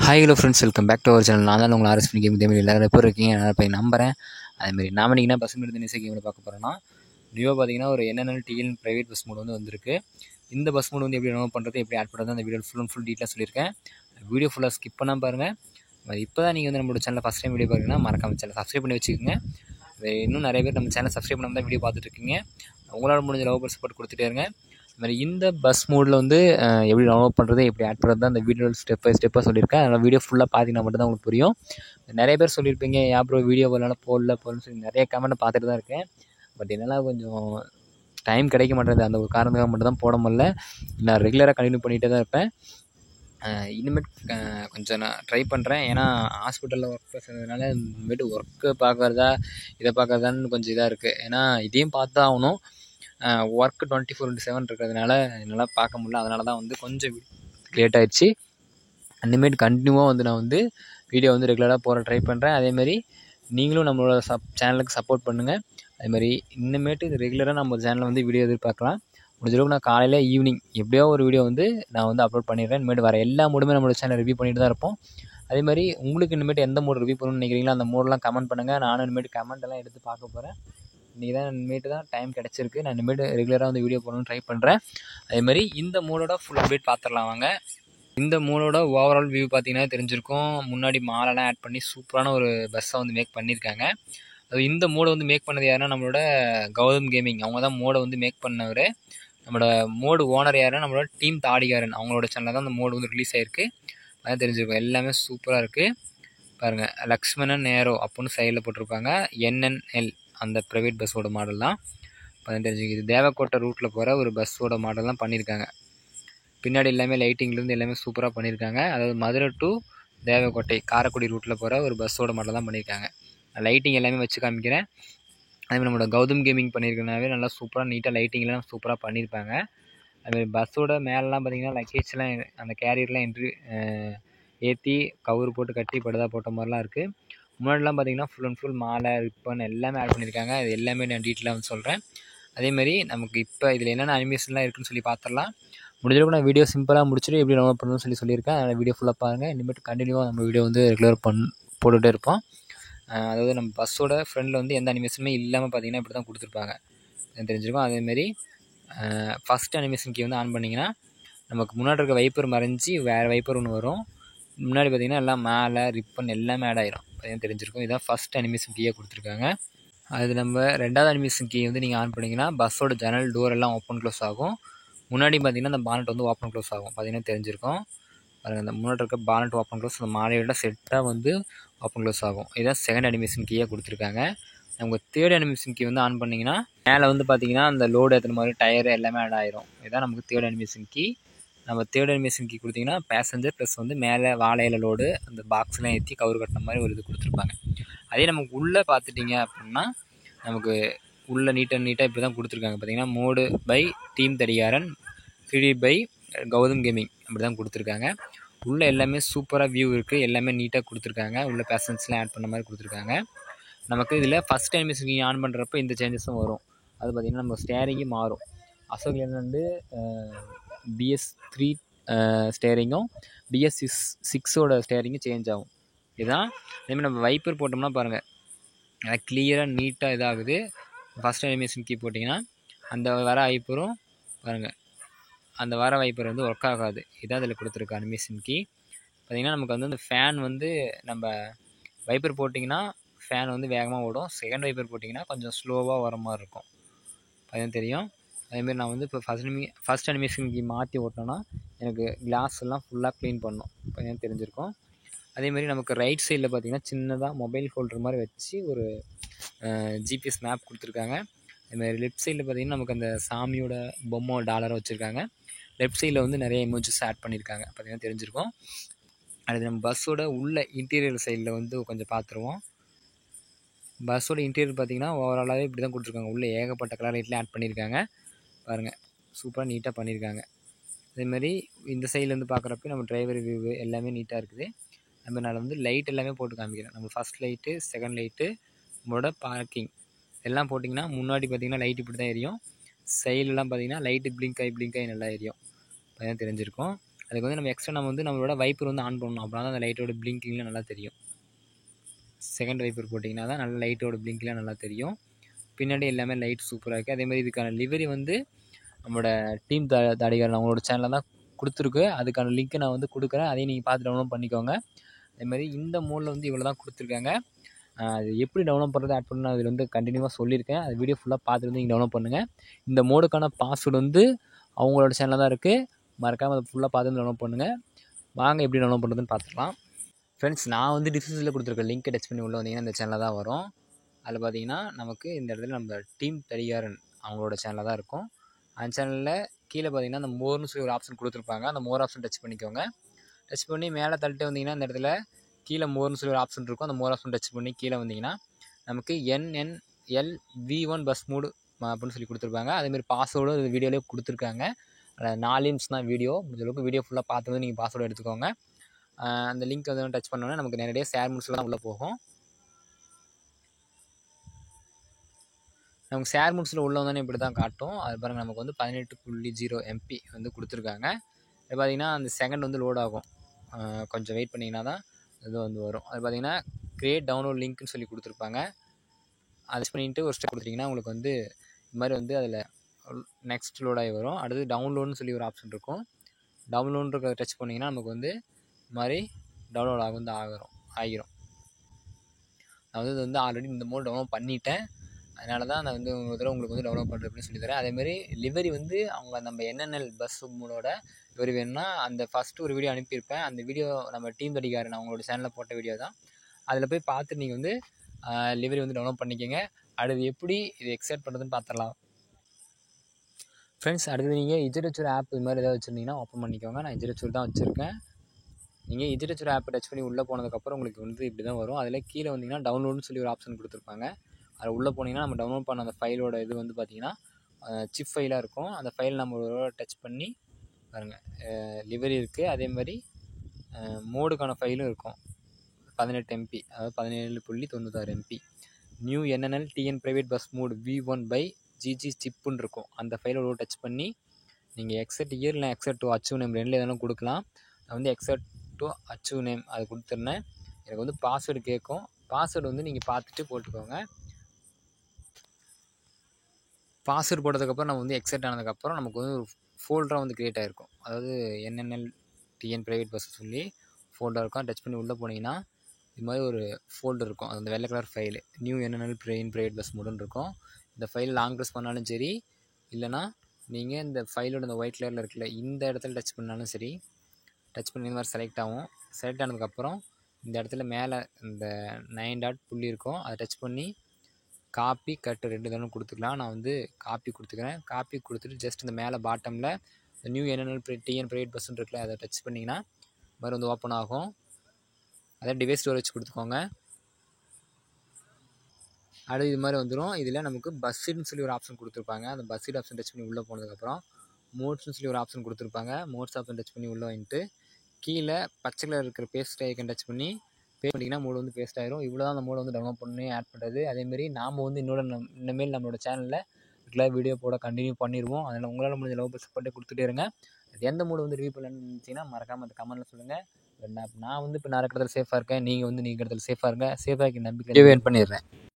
Hi hello friends, welcome back to our channel. நான் தான் உங்களை ஆர்எஸ் கேம் இதேமாதிரி எல்லாரும் எப்போ இருக்கீங்க நல்லா போய் நம்புறேன். அதேமாதிரி நாம் இன்றைக்கி பஸ் மோடு இசை கேமில் பார்க்க போகிறோன்னா நியூவாக பார்த்தீங்கன்னா ஒரு NNL TN private bus mode வந்திருக்கு. இந்த பஸ் மோடு எப்படி டவுன்லோட் பண்ணுறது, எப்படி ஆட் பண்ணுறது அந்த வீடியோ ஃபுல் டீட்டெயிலாக சொல்லியிருக்கேன். வீடியோ ஃபுல்லாக ஸ்கிப் பண்ணால் பாருங்கள். இப்போ தான் நீங்கள் நம்மளோட சேனலில் ஃபஸ்ட் டைம் வீடியோ பாருங்கன்னா மறக்காம சேனல் சப்ஸ்கிரைப் பண்ணி வச்சுக்கோங்க. இன்னும் நிறைய பேர் நம்ம சேனல் சப்ஸ்கிரைப் பண்ணாமல் தான் வீடியோ பார்த்துட்ருக்கீங்க. உங்களால் முடிஞ்ச லவ் சப்போர்ட் கொடுத்துட்டே இருங்க. மாதிரி இந்த பஸ் மோடில் எப்படி டவுன்லோட் பண்ணுறது, எப்படி ஆட் பண்ணுறது தான் அந்த வீடியோ ஸ்டெப் பை ஸ்டெப்பாக சொல்லியிருக்கேன். அதனால் வீடியோ ஃபுல்லாக பார்த்தீங்கன்னா மட்டும் தான் உங்களுக்கு புரியும். நிறைய பேர் சொல்லியிருப்பீங்க, அப்புறம் வீடியோ போடலன்னு சொல்லி நிறைய கமெண்ட் பார்த்துட்டு தான் இருக்கேன். பட் என்னால் கொஞ்சம் டைம் கிடைக்க மாட்டேங்குது. அந்த ஒரு காரணத்துக்காக மட்டும் தான் போட முடியல. நான் ரெகுலராக கண்டினியூ பண்ணிகிட்டே தான் இருப்பேன். இனிமேட் கொஞ்சம் நான் ட்ரை பண்ணுறேன். ஏன்னா ஹாஸ்பிட்டலில் ஒர்க் பேசுறதுனால இனிமேட்டு ஒர்க்கு பார்க்குறதா இதை பார்க்குறதான்னு கொஞ்சம் இதாக இருக்குது. ஏன்னா இதையும் பார்த்தா ஆகணும். ஒர்க்கு 24/7 இருக்கிறதுனால என்னால் பார்க்க முடியல. அதனால தான் கொஞ்சம் லேட் ஆகிடுச்சு. இனிமேட்டு கண்டினியூவாக நான் வீடியோ ரெகுலராக போட ட்ரை பண்ணுறேன். அதேமாதிரி நீங்களும் நம்மளோட சேனலுக்கு சப்போர்ட் பண்ணுங்கள். அதுமாதிரி இன்னமேட்டு இது ரெகுலராக நம்ம சேனலில் வீடியோ எதிர்பார்க்கலாம். முடிஞ்சளவுக்கு நான் காலையில் ஈவினிங் எப்படியோ ஒரு வீடியோ நான் அப்லோட் பண்ணிடுறேன். இனிமேட்டு வர எல்லா மூடுமே நம்மளோட சேனல் ரிவ்யூ பண்ணிட்டு தான் இருப்போம். அதேமாதிரி உங்களுக்கு இனிமேட்டு எந்த மோடு ரிவ்யூ பண்ணணும்னு நினைக்கிறீங்களோ அந்த மோடெலாம் கமெண்ட் பண்ணுங்கள். நானும் இனிமேட்டு கமெண்ட் எல்லாம் எடுத்து பார்க்க போகிறேன். இன்றைக்கி தான் இனிமேட்டு தான் டைம் கிடச்சிருக்கு. நான் இனிமேட்டு ரெகுலராக வீடியோ போடணும்னு ட்ரை பண்ணுறேன். அதேமாதிரி இந்த மோடோட ஃபுல் அப்டேட் பார்த்துடலாம் வாங்க. இந்த மோடோட ஓவரால் வியூ பார்த்தீங்கன்னா தெரிஞ்சிருக்கும். முன்னாடி மாலெல்லாம் ஆட் பண்ணி சூப்பரான ஒரு பஸ்ஸை மேக் பண்ணியிருக்காங்க. அது இந்த மோடை மேக் பண்ணது யாருன்னா நம்மளோட கௌதம் கேமிங். அவங்க தான் மோடை மேக் பண்ணவர். நம்மளோட மோடு ஓனர் யாருன்னா நம்மளோட டீம் தாடிகாரன். அவங்களோட சேனலில் தான் அந்த மோடு ரிலீஸ் ஆகிருக்கு. அதான் தெரிஞ்சிருக்கும். எல்லாமே சூப்பராக இருக்குது பாருங்கள். லக்ஷ்மணன் நேரோ அப்படின்னு சைடில் போட்டிருப்பாங்க. என்என்எல் அந்த ப்ரைவேட் பஸ்ஸோட மாடல் தான். இப்போ தெரிஞ்சுக்க இது தேவக்கோட்டை ரூட்டில் போகிற ஒரு பஸ்ஸோட மாடல் தான் பண்ணியிருக்காங்க. பின்னாடி எல்லாமே லைட்டிங்லேருந்து எல்லாமே சூப்பராக பண்ணியிருக்காங்க. அதாவது மதுரை டு தேவக்கோட்டை காரைக்குடி ரூட்டில் போகிற ஒரு பஸ்ஸோட மாடல் தான் பண்ணியிருக்காங்க. லைட்டிங் எல்லாமே வச்சு காமிக்கிறேன். அதேமாதிரி நம்மளோட கௌதம் கேமிங் பண்ணியிருக்கனாவே நல்லா சூப்பராக நீட்டாக லைட்டிங்லாம் சூப்பராக பண்ணியிருப்பாங்க. அதுமாதிரி பஸ்ஸோட மேலெலாம் பார்த்திங்கன்னா லக்கேஜ்லாம் அந்த கேரியர்லாம் ஏற்றி கவுரு போட்டு கட்டி படுதா போட்ட மாதிரிலாம் இருக்குது. முன்னாடிலாம் பார்த்திங்கன்னா ஃபுல் அண்ட் ஃபுல் மாலை ரிப்பன் எல்லாமே ஆட் பண்ணியிருக்காங்க. அது எல்லாமே நான் டீட்டெயிலாக சொல்கிறேன். அதேமாதிரி நமக்கு இப்போ இதில் என்னென்ன அனிமேஷன்லாம் இருக்குதுன்னு சொல்லி பார்த்துடலாம். முடிஞ்சளவுக்கு நான் வீடியோ சிம்பிளாக முடிச்சுட்டு எப்படி டவுன்லோட் பண்ணணும்னு சொல்லியிருக்கேன். அதனால் வீடியோ ஃபுல்லாக பாருங்கள். இனிமேட்டு கண்டினியூவாக நம்ம வீடியோ ரெகுலர் போட்டுகிட்டே இருப்போம். அதாவது நம்ம பஸ்ஸோட ஃப்ரண்டில் எந்த அனிமேஷனுமே இல்லாமல் பார்த்திங்கன்னா இப்படி தான் கொடுத்துருப்பாங்க. தெரிஞ்சிருக்கும். அதேமாரி ஃபஸ்ட் அனிமேஷன் கீ ஆன் பண்ணிங்கன்னா நமக்கு முன்னாடி இருக்க வைப்பர் மறைஞ்சி வேறு வைப்பர் ஒன்று வரும். முன்னாடி பார்த்திங்கன்னா எல்லாம் மேலே ரிப்பன் எல்லாமே ஆட் ஆகிரும். பார்த்தீங்கன்னா தெரிஞ்சிருக்கும். இதான் ஃபஸ்ட் அனிமேஷன் கீயாக கொடுத்துருக்காங்க. அது நம்ம ரெண்டாவது அனிமேஷன் கீ நீங்கள் ஆன் பண்ணிங்கன்னா பஸ்ஸோட ஜன்னல் டோர் எல்லாம் ஓப்பன் க்ளோஸ் ஆகும். முன்னாடி பார்த்திங்கன்னா அந்த பானட் ஓப்பன் க்ளோஸ் ஆகும். பார்த்திங்கன்னா தெரிஞ்சிருக்கும். அந்த முன்னாடி இருக்க பானட் ஓப்பன் க்ளோஸ் அந்த மாலையோட செட்டாக ஓப்பன் க்ளோஸ் ஆகும். இதான் செகண்ட் அனிமேஷன் கீயாக கொடுத்துருக்காங்க. நமக்கு தேர்ட் அனிமேஷன் கீ ஆன் பண்ணிங்கன்னா மேலே பார்த்திங்கன்னா அந்த லோடு ஏற்றுற மாதிரி டயர் எல்லாமே ஆட் ஆகிரும். இதுதான் நமக்கு தேர்ட் அனிமேஷன் கீ. நம்ம தேர்ட் அனிமேஷன் கீ கொடுத்திங்கன்னா பேசஞ்சர் ப்ளஸ் மேலே வாழையில லோடு அந்த பாக்ஸ்லாம் ஏற்றி கவுரு கட்டின மாதிரி ஒரு இது கொடுத்துருப்பாங்க. அதே நமக்கு உள்ளே பார்த்துட்டிங்க அப்படின்னா நமக்கு உள்ளே நீட்டாக இப்படி தான் கொடுத்துருக்காங்க. பார்த்திங்கன்னா mode by team Thadikaran 3D by Gautham gaming அப்படி தான் கொடுத்துருக்காங்க. உள்ளே எல்லாமே சூப்பராக வியூ இருக்குது. எல்லாமே நீட்டாக கொடுத்துருக்காங்க. உள்ளே பேசஞ்சர்ஸ்லாம் ஆட் பண்ண மாதிரி கொடுத்துருக்காங்க. நமக்கு இதில் ஃபஸ்ட் அனிமேஷன் ஆன் பண்ணுறப்போ இந்த சேஞ்சஸும் வரும். அது பார்த்திங்கன்னா நம்ம ஸ்டேரிங்கு மாறும். அசோக் லேலண்ட் BS3 ஸ்டேரிங்கும் BS6ஓட ஸ்டேரிங்கும் சேஞ்ச் ஆகும். இதுதான். அதேமாதிரி நம்ம வைப்பர் போட்டோம்னா பாருங்கள் நல்லா கிளியராக நீட்டாக இதாகுது. ஃபஸ்ட் அனிமேஷன் கீ போட்டிங்கன்னா அந்த வர வைப்பரும் பாருங்கள் அந்த வர வைப்பர் ஒர்க் ஆகாது. இதான் அதில் கொடுத்துருக்க அனிமேஷன் கீ. பார்த்திங்கன்னா நமக்கு அந்த ஃபேன் நம்ம வைப்பர் போட்டிங்கன்னா ஃபேன் வேகமாக ஓடும். செகண்ட் வைப்பர் போட்டிங்கன்னா கொஞ்சம் ஸ்லோவாக வர மாதிரி இருக்கும். அதுதான் தெரியும். அதேமாதிரி நான் இப்போ ஃபஸ்ட் அனிமேஷன் கீ மாற்றி ஓட்டினோன்னா எனக்கு கிளாஸ் எல்லாம் ஃபுல்லாக க்ளீன் பண்ணணும். பார்த்தீங்கன்னா தெரிஞ்சிருக்கும். அதேமாதிரி நமக்கு ரைட் சைடில் பார்த்திங்கன்னா சின்னதாக மொபைல் ஹோல்டர் மாதிரி வச்சு ஒரு GPS மேப் கொடுத்துருக்காங்க. அதுமாதிரி லெஃப்ட் சைடில் பார்த்திங்கன்னா நமக்கு அந்த சாமியோட பொம்மை டாலரை வச்சுருக்காங்க. லெஃப்ட் சைடில் நிறைய எமோஜஸ் ஆட் பண்ணியிருக்காங்க. பார்த்திங்கன்னா தெரிஞ்சிருக்கும். அது நம்ம பஸ்ஸோட உள்ள இன்டீரியர் சைடில் கொஞ்சம் பார்த்துருவோம். பஸ்ஸோட இன்டீரியர் பார்த்திங்கன்னா ஓவராலாகவே இப்படி தான் கொடுத்துருக்காங்க. உள்ளே ஏகப்பட்ட கலர் லைட்லாம் ஆட் பண்ணியிருக்காங்க. பாருங்கள் சூப்பராக நீட்டாக பண்ணியிருக்காங்க. அதேமாதிரி இந்த சைட்லேருந்து பார்க்குறப்ப நம்ம டிரைவர் வியூ எல்லாமே நீட்டாக இருக்குது. நம்ம நான் லைட் எல்லாமே போட்டு காமிக்கிறேன். நம்ம ஃபஸ்ட் லைட்டு செகண்ட் லைட்டு நம்மளோட பார்க்கிங் எல்லாம் போட்டிங்கன்னா முன்னாடி பார்த்திங்கன்னா லைட் இப்படி தான் எரியும். சைட்லலாம் பார்த்திங்கன்னா லைட்டு பிளிங்க் ஆகி நல்லா எரியும். பார்த்தீங்கன்னா தெரிஞ்சிருக்கும். அதுக்கு வந்து நம்ம எக்ஸ்ட்ரா நம்ம வந்து நம்மளோட வைப்பர் வந்து ஆன் பண்ணணும். அப்படின்னா தான் அந்த லைட்டோட பிளிங்கிங்லாம் நல்லா தெரியும். செகண்ட் வைப்பர் போட்டிங்கன்னா தான் நல்ல லைட்டோட பிளிங்க்லாம் நல்லா தெரியும். பின்னாடி எல்லாமே லைட் சூப்பராக இருக்குது. அதேமாதிரி இதுக்கான லிவரி வந்து நம்மளோட டீம் தடிகாரன் அவங்களோட சேனலில் தான் கொடுத்துருக்கு. அதுக்கான லிங்க்கை நான் வந்து கொடுக்குறேன். அதையும் நீங்கள் பார்த்து டவுன்லோட் பண்ணிக்கோங்க. அதேமாதிரி இந்த மோடில் வந்து இவ்வளோ தான் கொடுத்துருக்காங்க. அது எப்படி டவுன்லோட் பண்ணுறது ஆட் பண்ணணும் அதில் வந்து கண்டினியூவாக சொல்லியிருக்கேன். அது வீடியோ ஃபுல்லாக பார்த்துட்டு வந்து நீங்கள் டவுன்லோட் பண்ணுங்கள். இந்த மோடுக்கான பாஸ்வேர்டு வந்து அவங்களோட சேனலில் தான் இருக்குது. மறக்காமல் அதை ஃபுல்லாக பார்த்து டவுன்லோட் பண்ணுங்கள். வாங்க எப்படி டவுன்லோட் பண்ணுறதுன்னு பார்த்துக்கலாம். ஃப்ரெண்ட்ஸ், நான் வந்து டிஸ்கிரிப்ஷனில் கொடுத்துருக்க லிங்க்கை டச் பண்ணி உள்ளே வந்தீங்கன்னா இந்த சேனலில் தான் வரும். அதில் பார்த்தீங்கன்னா நமக்கு இந்த இடத்துல நம்ம டீம் தடிகாரன் அவங்களோட சேனலில் தான் இருக்கும். அந்த சேனலில் கீழே பார்த்தீங்கன்னா அந்த மோர்னு சொல்லி ஒரு ஆப்ஷன் கொடுத்துருப்பாங்க. அந்த மோர் ஆப்ஷன் டச் பண்ணிக்கோங்க. டச் பண்ணி மேலே தள்ளிட்டு வந்தீங்கன்னா இந்த இடத்துல கீழே மோர்னு சொல்லி ஒரு ஆப்ஷன் இருக்கும். அந்த மோர் ஆப்ஷன் டச் பண்ணி கீழே வந்தீங்கன்னா நமக்கு NNL V1 பஸ் மூடு அப்படின்னு சொல்லி கொடுத்துருப்பாங்க. அதேமாதிரி பாஸ்வேர்டும் இந்த வீடியோலேயே கொடுத்துருக்காங்க. 4 நிமிஷம் தான் வீடியோ. முடிஞ்சளவுக்கு வீடியோ ஃபுல்லாக பார்த்து வந்து நீங்கள் பாஸ்வேர்டு எடுத்துக்கோங்க. அந்த லிங்க் வந்து டச் பண்ணோன்னா நமக்கு நேரடியாக ஷேர் மூட்ஸில் தான் உள்ளே போகும். நமக்கு ஷேர் மூட்ஸில் உள்ள வந்தோன்னே இப்படி தான் காட்டும். அது பாருங்கள், நமக்கு வந்து 18.0 MB வந்து கொடுத்துருக்காங்க. அது பார்த்திங்கன்னா அந்த செகண்ட் வந்து லோட் ஆகும். கொஞ்சம் வெயிட் பண்ணிங்கன்னா தான் இது வந்து வரும். அது பார்த்திங்கன்னா கிரியேட் டவுன்லோட் லிங்க்னு சொல்லி கொடுத்துருப்பாங்க. அதை பண்ணிட்டு ஒரு ஸ்டெப் கொடுத்துட்டிங்கன்னா உங்களுக்கு வந்து இது மாதிரி வந்து அதில் நெக்ஸ்ட் லோடாகி வரும். அடுத்து டவுன்லோடுன்னு சொல்லி ஒரு ஆப்ஷன் இருக்கும். டவுன்லோடுன்றத டச் பண்ணிங்கன்னா நமக்கு வந்து இது மாதிரி டவுன்லோட் ஆகிரும். நான் வந்து இது வந்து ஆல்ரெடி இந்த மோட் டவுன்லோட் பண்ணிட்டேன். அதனால தான் நான் வந்து ஒரு தடவை உங்களுக்கு வந்து டவுன்லோட் பண்ணுறது அப்படின்னு சொல்லி தரேன். அதேமாதிரி லிவரி வந்து அவங்க நம்ம NNL பஸ் மூலோட லிவரி வேணும்னா அந்த ஃபஸ்ட்டு ஒரு வீடியோ அனுப்பியிருப்பேன். அந்த வீடியோ நம்ம டீம் தடிகாரன் அவங்களோட சேனலில் போட்ட வீடியோ தான். அதில் போய் பார்த்து நீங்கள் வந்து லிவரி வந்து டவுன்லோட் பண்ணிக்கோங்க. அடுத்து எப்படி இது எக்ஸைட் பண்ணுறதுன்னு பார்த்துடலாம். ஃப்ரெண்ட்ஸ், அடுத்து நீங்கள் இஜிஹெச்ஆர் ஆப் இது மாதிரி ஏதாவது வச்சுருந்தீங்கன்னா ஓப்பன் பண்ணிக்கோங்க. நான் இஜிஹெச்ஆர் தான் வச்சுருக்கேன். நீங்கள் இஜிஹெச்ஆர் ஆப்பை டச் பண்ணி உள்ளே போனதுக்கப்புறம் உங்களுக்கு வந்து இப்படி தான் வரும். அதில் கீழே வந்தீங்கன்னா டவுன்லோடுன்னு சொல்லி ஒரு ஆப்ஷன் கொடுத்துருப்பாங்க. அதில் உள்ளே போனீங்கன்னா நம்ம டவுன்லோட் பண்ண அந்த ஃபைலோட இது வந்து பார்த்திங்கன்னா சிப் ஃபைலாக இருக்கும். அந்த ஃபைல் நம்ம டச் பண்ணி பாருங்கள், லிவரி இருக்குது. அதேமாதிரி மோடுக்கான ஃபைலும் இருக்கும். 18 MB, அதாவது 17.96 MB. New NNL TN private bus mode V1 by GG சிப்புன்னு இருக்கும். அந்த ஃபைலோட டச் பண்ணி நீங்கள் எக்ஸட் இயர் இல்லை எக்ஸட் டு அச்சீவ் நேம் ரெண்டில் எதாலும் கொடுக்கலாம். நான் வந்து எக்ஸட் டு அச்சீவ் நேம் அது கொடுத்துருந்தேன். எனக்கு வந்து பாஸ்வேர்டு கேட்கும். பாஸ்வேர்டு வந்து நீங்கள் பார்த்துட்டு போட்டுக்கோங்க. பாஸ்வேர்டு போட்டதுக்கப்புறம் நம்ம வந்து எக்ஸட் ஆனதுக்கப்புறம் நமக்கு வந்து ஒரு ஃபோல்டராக வந்து க்ரியேட் ஆகிருக்கும். அதாவது NNL TN ப்ரைவேட் பஸ் சொல்லி ஃபோல்டர் இருக்கும். டச் பண்ணி உள்ளே போனீங்கன்னா இது மாதிரி ஒரு ஃபோல்டர் இருக்கும். அது அந்த வெள்ளை colour file new NNL private bus மோடுன்னு இருக்கும். இந்த ஃபைல் லாங் ப்ரெஸ் பண்ணாலும் சரி, இல்லைனா நீங்கள் இந்த ஃபைலோட இந்த ஒயிட் கலரில் இருக்குல்ல இந்த இடத்துல டச் பண்ணாலும் சரி, டச் பண்ணி இந்த மாதிரி செலக்ட் ஆகும். செலக்ட் ஆனதுக்கப்புறம் இந்த இடத்துல மேலே இந்த 9 டாட் புள்ளி இருக்கும். அதை டச் பண்ணி காப்பி கட்டு 2 தானே கொடுத்துக்கலாம். நான் வந்து காப்பி கொடுத்துக்கிறேன். காப்பி கொடுத்துட்டு ஜஸ்ட் இந்த மேலே பாட்டமில் இந்த நியூ NNL TN ப்ரைவேட் பஸ்ன்னு இருக்குல்ல அதை டச் பண்ணிங்கன்னா இது மாதிரி வந்து ஓப்பன் ஆகும். அதை டிவைஸ் ஸ்டோரேஜ் கொடுத்துக்கோங்க. அடுத்து இது மாதிரி வந்துடும். இதில் நமக்கு பஸ்ஸுன்னு சொல்லி ஒரு ஆப்ஷன் கொடுத்துருப்பாங்க. அந்த பஸ்ஸிட் ஆப்ஷன் டச் பண்ணி உள்ளே போனதுக்கப்புறம் மோட்ஸ்னு சொல்லி ஒரு ஆப்ஷன் கொடுத்துருப்பாங்க. மோட்ஸ் ஆப்ஷன் டச் பண்ணி உள்ளே வந்துட்டு கீழே பச்சை கலர் இருக்கிற பேஸ்ட் ஐக்கன் டச் பண்ணி பே பண்ணிங்கன்னா மோடு வந்து பேஸ்ட் ஆயிரும். இவ்வளோ தான் அந்த மோடு வந்து டவுன்லோட் பண்ணி ஆட் பண்ணுறது. அதேமாரி நாம் வந்து இனிமேல் நம்மளோட சேனலில் ரெகுலர் வீடியோ போட கண்டினியூ பண்ணிடுவோம். அதில் உங்களால் முடிஞ்ச லவ் சப்போர்ட்டை கொடுத்துட்டே இருங்க. அது எந்த மோடு வந்து ரிவ்யூ பண்ணலன்னு இருந்துச்சிங்கன்னா மறக்காமல் அந்த கமெண்ட்டில் சொல்லுங்கள். நான் வந்து இப்போ நான் இருக்கிற இடத்துல சேஃபாக இருக்கேன். நீங்கள் இருக்கிற இடத்துல சேஃபாக இருங்க. சேஃபாக நம்பிக்கை பண்ணிடுறேன்.